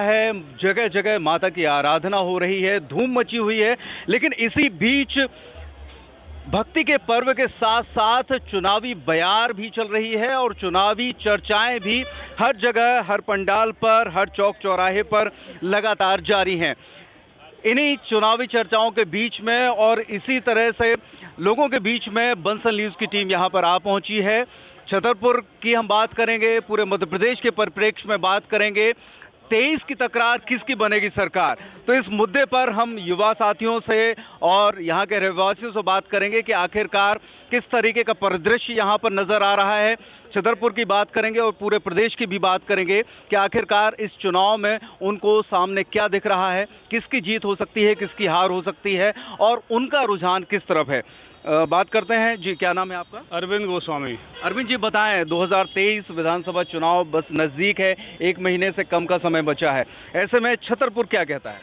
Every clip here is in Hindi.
है, जगह जगह माता की आराधना हो रही है, धूम मची हुई है। लेकिन इसी बीच भक्ति के पर्व के साथ साथ चुनावी बयार भी चल रही है और चुनावी चर्चाएं भी हर जगह, हर पंडाल पर, हर चौक चौराहे पर लगातार जारी हैं। इन्हीं चुनावी चर्चाओं के बीच में और इसी तरह से लोगों के बीच में बंसल न्यूज़ की टीम यहाँ पर आ पहुँची है। छतरपुर की हम बात करेंगे, पूरे मध्य प्रदेश के परिप्रेक्ष्य में बात करेंगे। 23 की तकरार किसकी बनेगी सरकार, तो इस मुद्दे पर हम युवा साथियों से और यहाँ के रहवासियों से बात करेंगे कि आखिरकार किस तरीके का परिदृश्य यहाँ पर नज़र आ रहा है। छतरपुर की बात करेंगे और पूरे प्रदेश की भी बात करेंगे कि आखिरकार इस चुनाव में उनको सामने क्या दिख रहा है, किसकी जीत हो सकती है, किसकी हार हो सकती है और उनका रुझान किस तरफ है। बात करते हैं जी, क्या नाम है आपका? अरविंद गोस्वामी। अरविंद जी बताएं, 2023 विधानसभा चुनाव बस नज़दीक है, 1 महीने से कम का समय बचा है, ऐसे में छतरपुर क्या कहता है?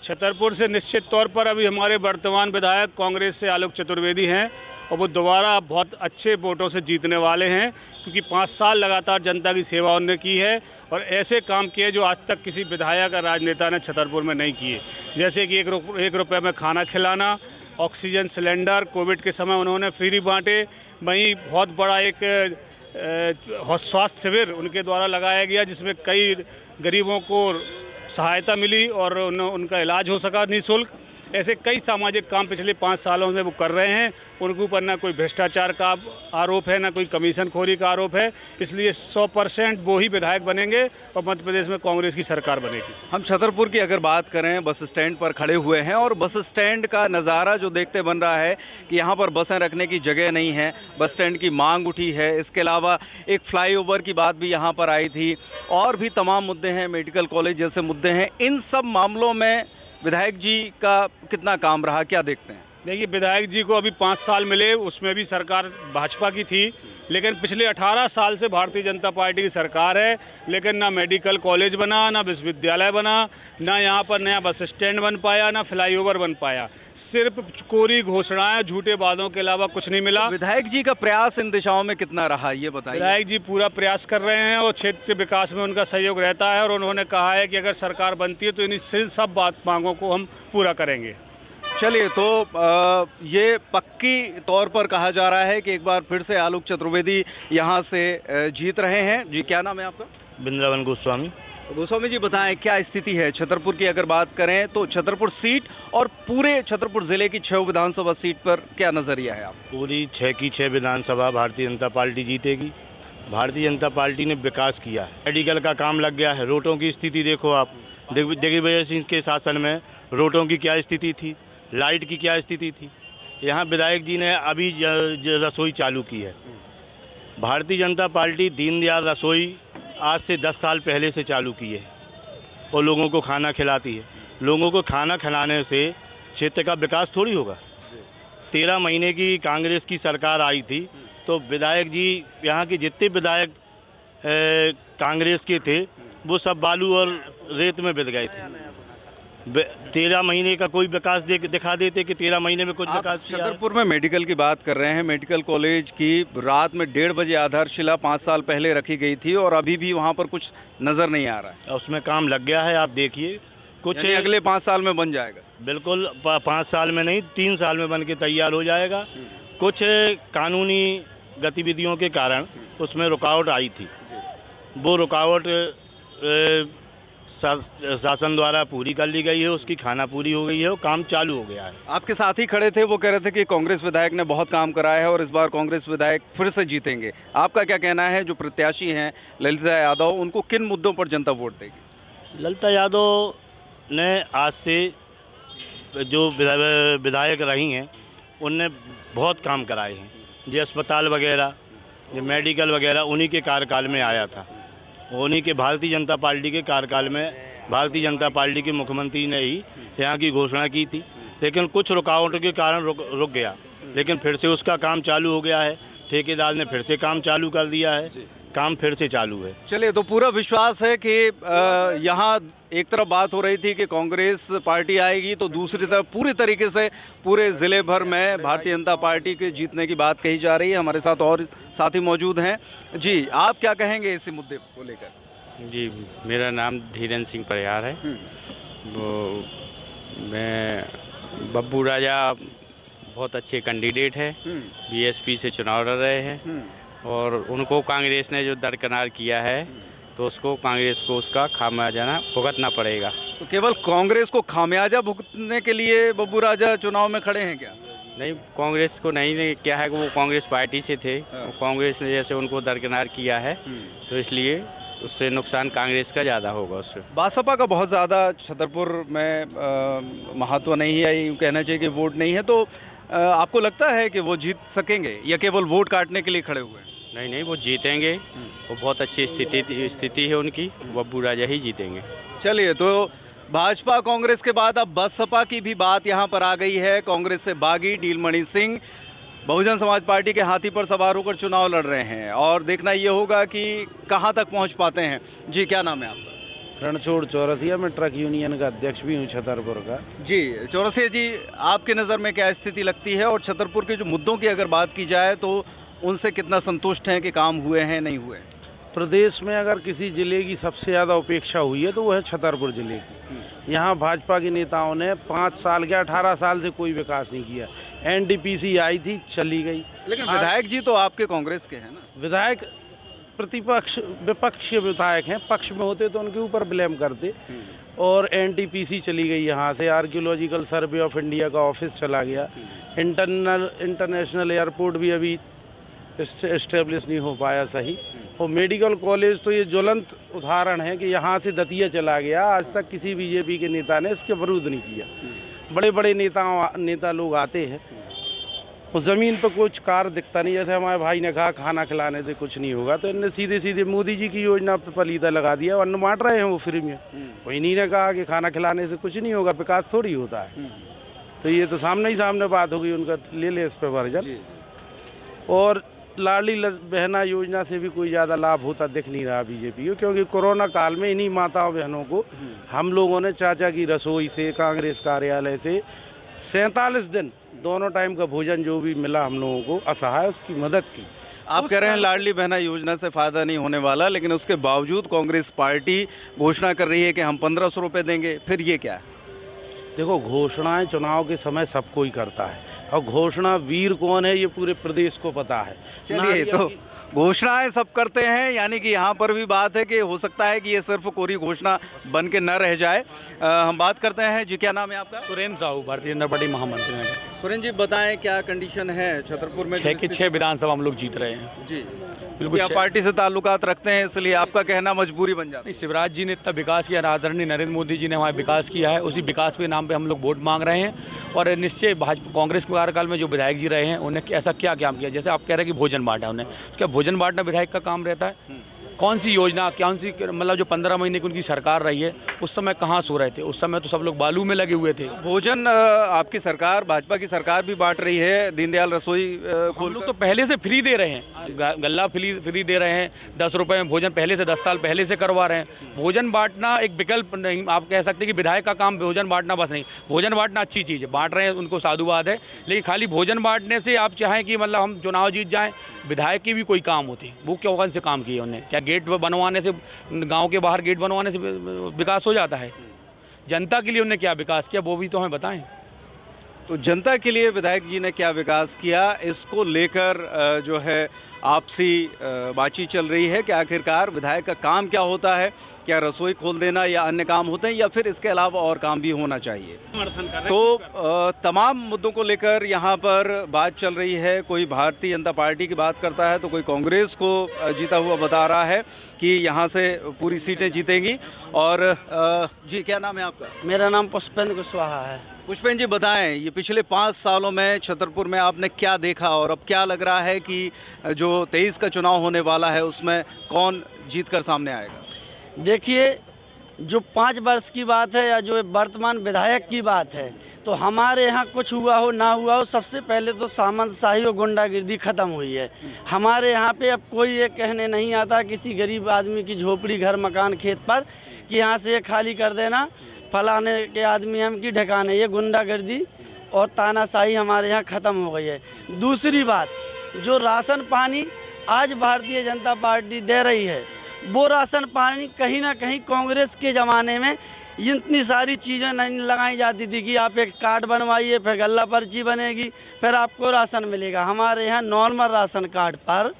छतरपुर से निश्चित तौर पर अभी हमारे वर्तमान विधायक कांग्रेस से आलोक चतुर्वेदी हैं और वो दोबारा बहुत अच्छे वोटों से जीतने वाले हैं, क्योंकि 5 साल लगातार जनता की सेवा उन्होंने की है और ऐसे काम किए जो आज तक किसी विधायक या राजनेता ने छतरपुर में नहीं किए। जैसे कि 1 रुपये में खाना खिलाना, ऑक्सीजन सिलेंडर कोविड के समय उन्होंने फ्री बांटे। वहीं बहुत बड़ा एक स्वास्थ्य शिविर उनके द्वारा लगाया गया, जिसमें कई गरीबों को सहायता मिली और उनका इलाज हो सका निःशुल्क। ऐसे कई सामाजिक काम पिछले 5 सालों में वो कर रहे हैं। उनके ऊपर ना कोई भ्रष्टाचार का आरोप है, ना कोई कमीशन खोरी का आरोप है। इसलिए 100% वो ही विधायक बनेंगे और मध्य प्रदेश में कांग्रेस की सरकार बनेगी। हम छतरपुर की अगर बात करें, बस स्टैंड पर खड़े हुए हैं और बस स्टैंड का नज़ारा जो देखते बन रहा है कि यहाँ पर बसें रखने की जगह नहीं है, बस स्टैंड की मांग उठी है। इसके अलावा एक फ्लाईओवर की बात भी यहाँ पर आई थी और भी तमाम मुद्दे हैं, मेडिकल कॉलेज जैसे मुद्दे हैं। इन सब मामलों में विधायक जी का कितना काम रहा, क्या देखते हैं? देखिए, विधायक जी को अभी 5 साल मिले, उसमें भी सरकार भाजपा की थी, लेकिन पिछले 18 साल से भारतीय जनता पार्टी की सरकार है। लेकिन ना मेडिकल कॉलेज बना, ना विश्वविद्यालय बना, ना यहाँ पर नया बस स्टैंड बन पाया, ना फ्लाईओवर बन पाया। सिर्फ कोरी घोषणाएं, झूठे वादों के अलावा कुछ नहीं मिला। विधायक जी का प्रयास इन दिशाओं में कितना रहा, ये बताइए। विधायक जी पूरा प्रयास कर रहे हैं और क्षेत्र के विकास में उनका सहयोग रहता है और उन्होंने कहा है कि अगर सरकार बनती है तो इन सब मांगों को हम पूरा करेंगे। चलिए, तो ये पक्की तौर पर कहा जा रहा है कि एक बार फिर से आलोक चतुर्वेदी यहाँ से जीत रहे हैं। जी, क्या नाम है आपका? वृंदावन गोस्वामी। गोस्वामी जी बताएं, क्या स्थिति है छतरपुर की? अगर बात करें तो छतरपुर सीट और पूरे छतरपुर ज़िले की 6 विधानसभा सीट पर क्या नज़रिया है आप? पूरी 6 की 6 विधानसभा भारतीय जनता पार्टी जीतेगी। भारतीय जनता पार्टी ने विकास किया है, मेडिकल का काम लग गया है। रोडों की स्थिति देखो आप, दिग्विजय सिंह के शासन में रोडों की क्या स्थिति थी, लाइट की क्या स्थिति थी। यहाँ विधायक जी ने अभी रसोई चालू की है। भारतीय जनता पार्टी दीनदयाल रसोई आज से 10 साल पहले से चालू की है और लोगों को खाना खिलाती है। लोगों को खाना खिलाने से क्षेत्र का विकास थोड़ी होगा। 13 महीने की कांग्रेस की सरकार आई थी तो विधायक जी, यहाँ के जितने विधायक कांग्रेस के थे वो सब बालू और रेत में बिक गए थे। 13 महीने का कोई विकास दिखा देते कि 13 महीने में कुछ विकास किया। छतरपुर में मेडिकल की बात कर रहे हैं। मेडिकल कॉलेज की रात में 1:30 बजे आधारशिला 5 साल पहले रखी गई थी और अभी भी वहाँ पर कुछ नज़र नहीं आ रहा है। उसमें काम लग गया है, आप देखिए। कुछ अगले 5 साल में बन जाएगा? बिल्कुल 5 साल में नहीं, 3 साल में बन के तैयार हो जाएगा। कुछ कानूनी गतिविधियों के कारण उसमें रुकावट आई थी, वो रुकावट शासन द्वारा पूरी कर ली गई है। उसकी खाना पूरी हो गई है और काम चालू हो गया है। आपके साथ ही खड़े थे, वो कह रहे थे कि कांग्रेस विधायक ने बहुत काम कराया है और इस बार कांग्रेस विधायक फिर से जीतेंगे। आपका क्या कहना है? जो प्रत्याशी हैं ललिता यादव, उनको किन मुद्दों पर जनता वोट देगी? ललिता यादव ने आज से जो विधायक रही हैं उनने बहुत काम कराए हैं। जो अस्पताल वगैरह, जो मेडिकल वगैरह उन्हीं के कार्यकाल में आया था। उन्हीं के भारतीय जनता पार्टी के कार्यकाल में भारतीय जनता पार्टी के मुख्यमंत्री ने ही यहाँ की घोषणा की थी, लेकिन कुछ रुकावटों के कारण रुक गया। लेकिन फिर से उसका काम चालू हो गया है। ठेकेदार ने फिर से काम चालू कर दिया है, काम फिर से चालू है। चलिए, तो पूरा विश्वास है कि यहाँ एक तरफ बात हो रही थी कि कांग्रेस पार्टी आएगी तो दूसरी तरफ पूरी तरीके से पूरे ज़िले भर में भारतीय जनता पार्टी के जीतने की बात कही जा रही है। हमारे साथ और साथी मौजूद हैं। जी, आप क्या कहेंगे इसी मुद्दे को लेकर? जी, मेरा नाम धीरेन्द्र सिंह परिहार है। वो मैं बब्बू राजा बहुत अच्छे कैंडिडेट है, बीएसपी से चुनाव लड़ रहे हैं और उनको कांग्रेस ने जो दरकिनार किया है तो उसको कांग्रेस को उसका खामियाजा भुगतना पड़ेगा। तो केवल कांग्रेस को खामियाजा भुगतने के लिए बब्बू राजा चुनाव में खड़े हैं क्या? नहीं, कांग्रेस को नहीं, क्या है कि वो कांग्रेस पार्टी से थे, कांग्रेस ने जैसे उनको दरकिनार किया है तो इसलिए उससे नुकसान कांग्रेस का ज़्यादा होगा उससे। बसपा का बहुत ज़्यादा छतरपुर में महत्व नहीं है, यूँ कहना चाहिए कि वोट नहीं है, तो आपको लगता है कि वो जीत सकेंगे या केवल वोट काटने के लिए खड़े हुए हैं? नहीं नहीं, वो जीतेंगे, वो बहुत अच्छी स्थिति है उनकी, बब्बू राजा ही जीतेंगे। चलिए, तो भाजपा कांग्रेस के बाद अब बसपा की भी बात यहाँ पर आ गई है। कांग्रेस से बागी नीलमणि सिंह बहुजन समाज पार्टी के हाथी पर सवार होकर चुनाव लड़ रहे हैं और देखना ये होगा कि कहाँ तक पहुँच पाते हैं। जी, क्या नाम है आपका? रणछोड़ चौरसिया, मैं ट्रक यूनियन का अध्यक्ष भी हूँ छतरपुर का। जी चौरसिया जी, आपके नज़र में क्या स्थिति लगती है और छतरपुर के जो मुद्दों की अगर बात की जाए तो उनसे कितना संतुष्ट हैं कि काम हुए हैं नहीं हुए? प्रदेश में अगर किसी ज़िले की सबसे ज़्यादा उपेक्षा हुई है तो वो है छतरपुर ज़िले की। यहाँ भाजपा के नेताओं ने 5 साल क्या 18 साल से कोई विकास नहीं किया। एनटीपीसी आई थी, चली गई। लेकिन विधायक जी तो आपके कांग्रेस के हैं ना? विधायक प्रतिपक्ष विपक्षी विधायक हैं, पक्ष में होते तो उनके ऊपर ब्लेम करते। और एनटीपीसी चली गई यहाँ से, आर्कियोलॉजिकल सर्वे ऑफ इंडिया का ऑफिस चला गया, इंटरनेशनल एयरपोर्ट भी अभी इस्टेब्लिश नहीं हो पाया सही, और मेडिकल कॉलेज तो ये ज्वलंत उदाहरण है कि यहाँ से दतिया चला गया। आज तक किसी बीजेपी के नेता ने इसके विरोध नहीं किया। बड़े बड़े नेता लोग आते हैं, उस ज़मीन पर कुछ कार्य दिखता नहीं। जैसे हमारे भाई ने कहा खाना खिलाने से कुछ नहीं होगा, तो इनने सीधे सीधे मोदी जी की योजना पर पलीता लगा दिया, अन्न बांट रहे हैं वो फ्री में। वो इन्हीं ने कहा कि खाना खिलाने से कुछ नहीं होगा, विकास थोड़ी होता है। तो ये तो सामने ही सामने बात होगी, उनका ले ले इस पर वर्जन। और लाडली बहना योजना से भी कोई ज़्यादा लाभ होता दिख नहीं रहा बीजेपी को, क्योंकि कोरोना काल में इन्हीं माताओं बहनों को हम लोगों ने चाचा की रसोई से, कांग्रेस कार्यालय से 47 दिन दोनों टाइम का भोजन जो भी मिला हम लोगों को असहाय, उसकी मदद की। आप कह रहे हैं लाडली बहना योजना से फ़ायदा नहीं होने वाला, लेकिन उसके बावजूद कांग्रेस पार्टी घोषणा कर रही है कि हम 1500 रुपये देंगे। फिर ये क्या है? देखो, घोषणाएं चुनाव के समय सब कोई करता है, और घोषणा वीर कौन है ये पूरे प्रदेश को पता है। चलिए, तो घोषणाएं सब करते हैं, यानी कि यहाँ पर भी बात है कि हो सकता है कि ये सिर्फ कोरी घोषणा बन के न रह जाए। हम बात करते हैं। जी, क्या नाम है आपका? सुरेंद्र साहू, भारतीय जनता पार्टी महामंत्री। सुरेंद्र जी, बताएं क्या कंडीशन है छतरपुर में? 6 की 6 विधानसभा हम लोग जीत रहे हैं। जी, बिल्कुल। आप पार्टी से ताल्लुकात रखते हैं, इसलिए आपका कहना मजबूरी बन जाता है। शिवराज जी ने इतना विकास किया, आदरणीय नरेंद्र मोदी जी ने हमारा विकास किया है, उसी विकास के नाम पे हम लोग वोट मांग रहे हैं। और निश्चय भाजपा कांग्रेस के कार्यकाल में जो विधायक जी रहे हैं उन्हें ऐसा क्या काम किया? जैसे आप कह रहे हैं कि भोजन बांटा उन्हें, क्या भोजन बांटना विधायक का काम रहता है? कौन सी योजना, कौन सी, मतलब जो 15 महीने की उनकी सरकार रही है उस समय कहाँ सो रहे थे? उस समय तो सब लोग बालू में लगे हुए थे। भोजन आपकी सरकार, भाजपा की सरकार भी बांट रही है, दीनदयाल रसोई हम लोग तो पहले से फ्री दे रहे हैं, गल्ला फ्री दे रहे हैं, 10 रुपये में भोजन पहले से 10 साल पहले से करवा रहे हैं। भोजन बांटना एक विकल्प नहीं, आप कह सकते हैं कि विधायक का काम भोजन बांटना बस नहीं। भोजन बांटना अच्छी चीज़ है, बांट रहे हैं, उनको साधुवाद है, लेकिन खाली भोजन बांटने से आप चाहें कि मतलब हम चुनाव जीत जाएँ, विधायक की भी कोई काम होती, वो क्या कौन से काम किए उन्होंने? क्या गेट बनवाने से, गांव के बाहर गेट बनवाने से विकास हो जाता है? जनता के लिए उन्होंने क्या विकास किया वो भी तो हमें बताएं। तो जनता के लिए विधायक जी ने क्या विकास किया, इसको लेकर जो है आपसी बातचीत चल रही है कि आखिरकार विधायक का काम क्या होता है, क्या रसोई खोल देना या अन्य काम होते हैं, या फिर इसके अलावा और काम भी होना चाहिए। तो तमाम मुद्दों को लेकर यहाँ पर बात चल रही है। कोई भारतीय जनता पार्टी की बात करता है तो कोई कांग्रेस को जीता हुआ बता रहा है कि यहाँ से पूरी सीटें जीतेंगी। और जी, क्या नाम है आपका? मेरा नाम पुष्पेंद्र कुशवाहा है। पुष्पेंद्र जी, बताएं, ये पिछले 5 सालों में छतरपुर में आपने क्या देखा और अब क्या लग रहा है कि जो 23 का चुनाव होने वाला है उसमें कौन जीत कर सामने आएगा? देखिए, जो 5 वर्ष की बात है या जो वर्तमान विधायक की बात है, तो हमारे यहाँ कुछ हुआ हो ना हुआ हो, सबसे पहले तो सामंतशाही और गुंडागिर्दी ख़त्म हुई है। हमारे यहाँ पे अब कोई ये कहने नहीं आता किसी गरीब आदमी की झोपड़ी, घर, मकान, खेत पर कि यहाँ से ये खाली कर देना, फलाने के आदमी हम की ढकाने। ये गुंडागर्दी और तानाशाही हमारे यहाँ ख़त्म हो गई है। दूसरी बात, जो राशन पानी आज भारतीय जनता पार्टी दे रही है वो राशन पानी कहीं ना कहीं कांग्रेस के ज़माने में इतनी सारी चीज़ें नहीं लगाई जाती थी कि आप एक कार्ड बनवाइए, फिर गल्ला पर्ची बनेगी, फिर आपको राशन मिलेगा। हमारे यहाँ नॉर्मल राशन कार्ड पर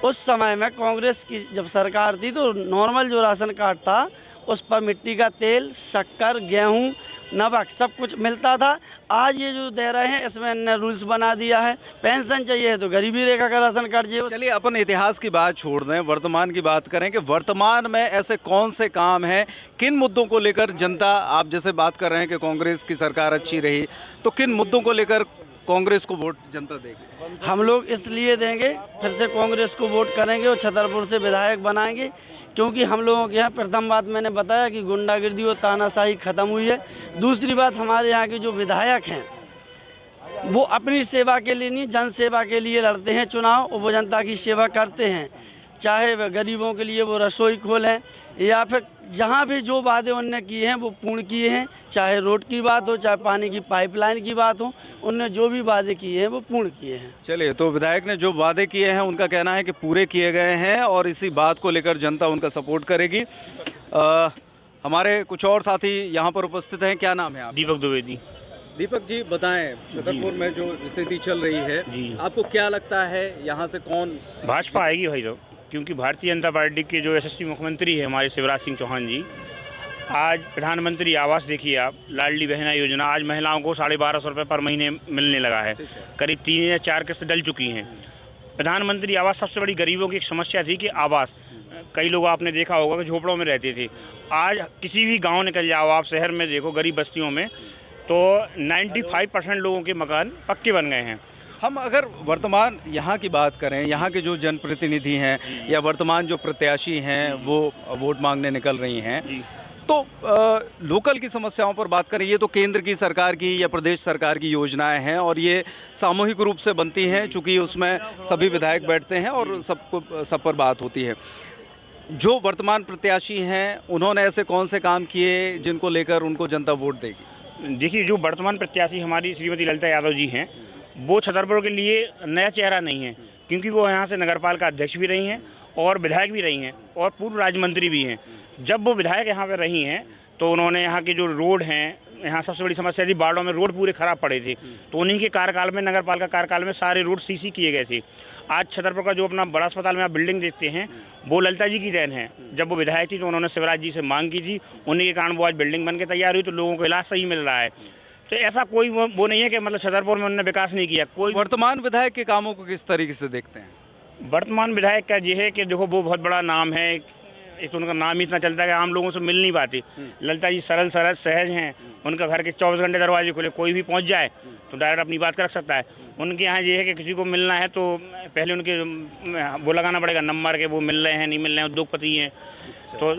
उस समय में कांग्रेस की जब सरकार थी तो नॉर्मल जो राशन कार्ड था उस पर मिट्टी का तेल, शक्कर, गेहूं, नमक सब कुछ मिलता था। आज ये जो दे रहे हैं इसमें इन्होंने रूल्स बना दिया है, पेंशन चाहिए है तो गरीबी रेखा का राशन कार्ड चाहिए। चलिए अपन इतिहास की बात छोड़ दें, वर्तमान की बात करें कि वर्तमान में ऐसे कौन से काम हैं, किन मुद्दों को लेकर जनता, आप जैसे बात कर रहे हैं कि कांग्रेस की सरकार अच्छी रही, तो किन मुद्दों को लेकर कांग्रेस को वोट जनता देगी? हम लोग इसलिए देंगे, फिर से कांग्रेस को वोट करेंगे और छतरपुर से विधायक बनाएंगे, क्योंकि हम लोगों के यहाँ प्रथम बात मैंने बताया कि गुंडागिर्दी और तानाशाही ख़त्म हुई है। दूसरी बात, हमारे यहाँ के जो विधायक हैं वो अपनी सेवा के लिए नहीं, जन सेवा के लिए लड़ते हैं चुनाव, और वो जनता की सेवा करते हैं। चाहे वह गरीबों के लिए वो रसोई खोलें या फिर जहाँ भी जो वादे उनने किए हैं वो पूर्ण किए हैं। चाहे रोड की बात हो, चाहे पानी की पाइपलाइन की बात हो, उनने जो भी वादे किए हैं वो पूर्ण किए हैं। चलिए, तो विधायक ने जो वादे किए हैं उनका कहना है कि पूरे किए गए हैं और इसी बात को लेकर जनता उनका सपोर्ट करेगी। हमारे कुछ और साथी यहाँ पर उपस्थित हैं। क्या नाम है आप? दीपक द्विवेदी। दीपक जी बताएं, छतरपुर में जो स्थिति चल रही है जी, आपको क्या लगता है यहाँ से कौन? भाजपा आएगी भाई लोग, क्योंकि भारतीय जनता पार्टी के जो यशस्वी मुख्यमंत्री है हमारे शिवराज सिंह चौहान जी, आज प्रधानमंत्री आवास देखिए आप, लाडली बहना योजना, आज महिलाओं को 1250 रुपये पर महीने मिलने लगा है। करीब 3 या 4 किस्त डल चुकी हैं। प्रधानमंत्री आवास, सबसे बड़ी गरीबों की एक समस्या थी कि आवास, कई लोग आपने देखा होगा कि झोपड़ों में रहते थे। आज किसी भी गाँव निकल जाओ आप, शहर में देखो, गरीब बस्तियों में तो 95% लोगों के मकान पक्के बन गए हैं। हम अगर वर्तमान यहाँ की बात करें, यहाँ के जो जनप्रतिनिधि हैं या वर्तमान जो प्रत्याशी हैं वो वोट मांगने निकल रही हैं, तो लोकल की समस्याओं पर बात करें, ये तो केंद्र की सरकार की या प्रदेश सरकार की योजनाएं हैं और ये सामूहिक रूप से बनती हैं, चूँकि उसमें सभी विधायक बैठते हैं और सब पर बात होती है। जो वर्तमान प्रत्याशी हैं उन्होंने ऐसे कौन से काम किए जिनको लेकर उनको जनता वोट देगी? देखिए, जो वर्तमान प्रत्याशी हमारी श्रीमती ललिता यादव जी हैं, वो छतरपुर के लिए नया चेहरा नहीं है, क्योंकि वो यहाँ से नगरपालिका अध्यक्ष भी रही हैं और विधायक भी रही हैं और पूर्व राज्य मंत्री भी हैं। जब वो विधायक यहाँ पर रही हैं तो उन्होंने यहाँ के जो रोड हैं, यहाँ सबसे बड़ी समस्या थी, बाढ़ों में रोड पूरे ख़राब पड़े थे, तो उन्हीं के कार्यकाल में, नगरपालिका कार्यकाल में सारे रोड सीसी किए गए थे। आज छतरपुर का जो अपना बड़ा अस्पताल में आप बिल्डिंग देखते हैं वो ललिता जी की देन है। जब वो विधायक थी तो उन्होंने शिवराज जी से मांग की थी, उन्हीं के कारण वो आज बिल्डिंग बन के तैयार हुई, तो लोगों को इलाज सही मिल रहा है। तो ऐसा कोई वो नहीं है कि मतलब छतरपुर में उन्होंने विकास नहीं किया। कोई वर्तमान विधायक के कामों को किस तरीके से देखते हैं? वर्तमान विधायक का ये है कि देखो, वो बहुत बड़ा नाम है, एक तो उनका नाम ही इतना चलता है कि आम लोगों से मिल नहीं पाती। ललिता जी सरल सहज हैं, उनका घर के 24 घंटे दरवाजे खुले, कोई भी पहुंच जाए तो डायरेक्ट अपनी बात कर सकता है। उनके यहाँ ये है कि किसी को मिलना है तो पहले उनके वो लगाना पड़ेगा नंबर के, वो मिल रहे हैं नहीं मिल रहे हैं, उद्योगपति हैं, तो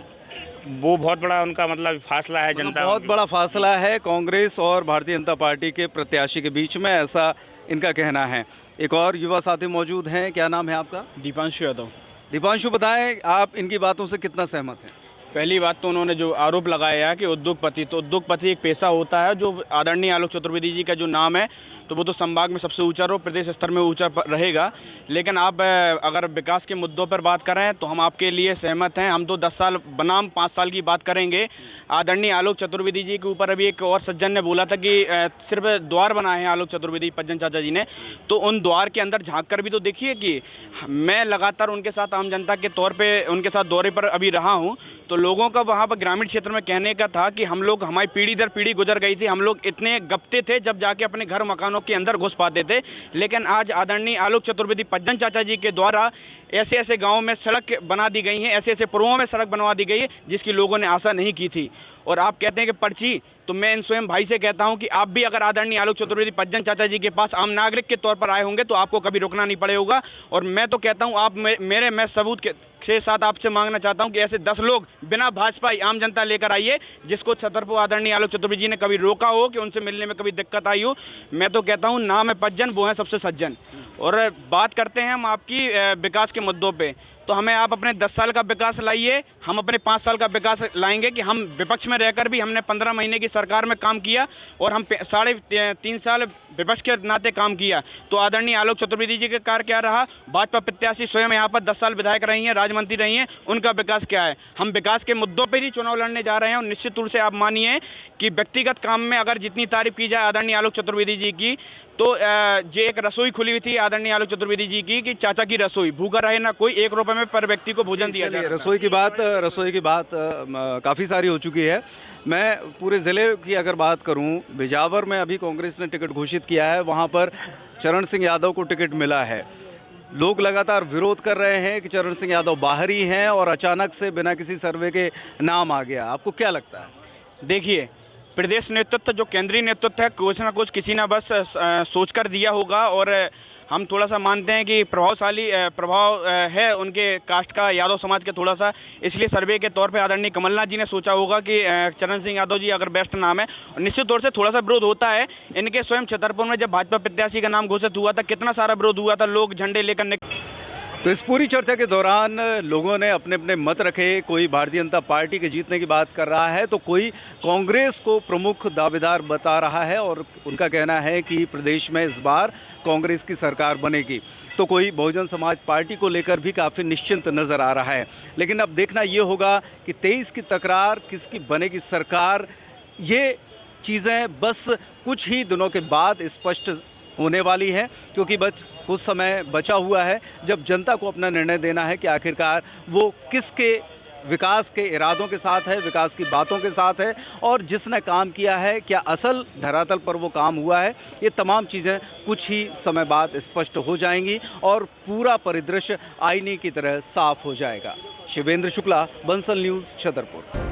वो बहुत बड़ा उनका मतलब फासला है जनता। बहुत बड़ा फासला है कांग्रेस और भारतीय जनता पार्टी के प्रत्याशी के बीच में, ऐसा इनका कहना है। एक और युवा साथी मौजूद हैं। क्या नाम है आपका? दीपांशु यादव। दीपांशु, बताएं आप इनकी बातों से कितना सहमत हैं? पहली बात तो उन्होंने जो आरोप लगाया है कि उद्योगपति, तो उद्योगपति एक पेशा होता है जो आदरणीय आलोक चतुर्वेदी जी का जो नाम है तो वो तो संभाग में सबसे ऊंचा और प्रदेश स्तर में ऊंचा रहेगा। लेकिन आप अगर विकास के मुद्दों पर बात करें तो हम आपके लिए सहमत हैं। हम तो 10 साल बनाम 5 साल की बात करेंगे। आदरणीय आलोक चतुर्वेदी जी के ऊपर अभी एक और सज्जन ने बोला था कि सिर्फ द्वार बनाए हैं आलोक चतुर्वेदी पज्जन चाचा जी ने, तो उन द्वार के अंदर झाँक कर भी तो देखिए कि मैं लगातार उनके साथ आम जनता के तौर पर उनके साथ दौरे पर अभी रहा हूँ, तो लोगों का वहाँ पर ग्रामीण क्षेत्र में कहने का था कि हम लोग, हमारी पीढ़ी दर पीढ़ी गुजर गई थी, हम लोग इतने गपते थे जब जाके अपने घर मकानों के अंदर घुस पाते थे। लेकिन आज आदरणीय आलोक चतुर्वेदी पज्जन चाचा जी के द्वारा ऐसे ऐसे गाँव में सड़क बना दी गई हैं, ऐसे ऐसे पुरों में सड़क बनवा दी गई है जिसकी लोगों ने आशा नहीं की थी। और आप कहते हैं कि पर्ची, तो मैं इन स्वयं भाई से कहता हूं कि आप भी अगर आदरणीय आलोक चतुर्वेदी पज्जन चाचा जी के पास आम नागरिक के तौर पर आए होंगे तो आपको कभी रुकना नहीं पड़ेगा। और मैं तो कहता हूं, आप मैं सबूत के साथ आपसे मांगना चाहता हूं कि ऐसे 10 लोग बिना भाजपा आम जनता लेकर आइए जिसको छतरपुर आदरणीय आलोक चतुर्वेदी जी ने कभी रोका हो, कि उनसे मिलने में कभी दिक्कत आई हो। मैं तो कहता हूँ नाम है पज्जन, वो है सबसे सज्जन। और बात करते हैं हम आपकी विकास के मुद्दों पर, तो हमें आप अपने 10 साल का विकास लाइए, हम अपने 5 साल का विकास लाएंगे कि हम विपक्ष में रहकर भी हमने 15 महीने की सरकार में काम किया और हम 3.5 साल विपक्ष के नाते काम किया। तो आदरणीय आलोक चतुर्वेदी जी का कार्य क्या रहा, भाजपा प्रत्याशी स्वयं यहाँ पर 10 साल विधायक रही हैं, राज्य मंत्री रही हैं, उनका विकास क्या है। हम विकास के मुद्दों पर ही चुनाव लड़ने जा रहे हैं और निश्चित रूप से आप मानिए कि व्यक्तिगत काम में अगर जितनी तारीफ की जाए आदरणीय आलोक चतुर्वेदी जी की, तो जे एक रसोई खुली हुई थी आदरणीय आलोक चतुर्वेदी जी की कि चाचा की रसोई, भूखा रहे ना कोई, 1 रुपये में पर व्यक्ति को भोजन दिया जाए। रसोई की बात काफ़ी सारी हो चुकी है। मैं पूरे ज़िले की अगर बात करूं, बिजावर में अभी कांग्रेस ने टिकट घोषित किया है, वहां पर चरण सिंह यादव को टिकट मिला है। लोग लगातार विरोध कर रहे हैं कि चरण सिंह यादव बाहर ही हैं और अचानक से बिना किसी सर्वे के नाम आ गया। आपको क्या लगता है? देखिए, प्रदेश नेतृत्व जो केंद्रीय नेतृत्व है, कुछ ना कुछ किसी ने बस सोच कर दिया होगा और हम थोड़ा सा मानते हैं कि प्रभाव है उनके कास्ट का, यादव समाज के थोड़ा सा, इसलिए सर्वे के तौर पे आदरणीय कमलनाथ जी ने सोचा होगा कि चरण सिंह यादव जी अगर बेस्ट नाम है। और निश्चित तौर से थोड़ा सा विरोध होता है। इनके स्वयं छतरपुर में जब भाजपा प्रत्याशी का नाम घोषित हुआ था, कितना सारा विरोध हुआ था, लोग झंडे लेकर तो इस पूरी चर्चा के दौरान लोगों ने अपने अपने मत रखे। कोई भारतीय जनता पार्टी के जीतने की बात कर रहा है तो कोई कांग्रेस को प्रमुख दावेदार बता रहा है और उनका कहना है कि प्रदेश में इस बार कांग्रेस की सरकार बनेगी। तो कोई बहुजन समाज पार्टी को लेकर भी काफ़ी निश्चिंत नज़र आ रहा है। लेकिन अब देखना ये होगा कि 23 की तकरार, किसकी बनेगी सरकार, ये चीज़ें बस कुछ ही दिनों के बाद स्पष्ट होने वाली है, क्योंकि बस कुछ समय बचा हुआ है जब जनता को अपना निर्णय देना है कि आखिरकार वो किसके विकास के इरादों के साथ है, विकास की बातों के साथ है और जिसने काम किया है क्या असल धरातल पर वो काम हुआ है। ये तमाम चीज़ें कुछ ही समय बाद स्पष्ट हो जाएंगी और पूरा परिदृश्य आईने की तरह साफ हो जाएगा। शिवेंद्र शुक्ला, बंसल न्यूज़, छतरपुर।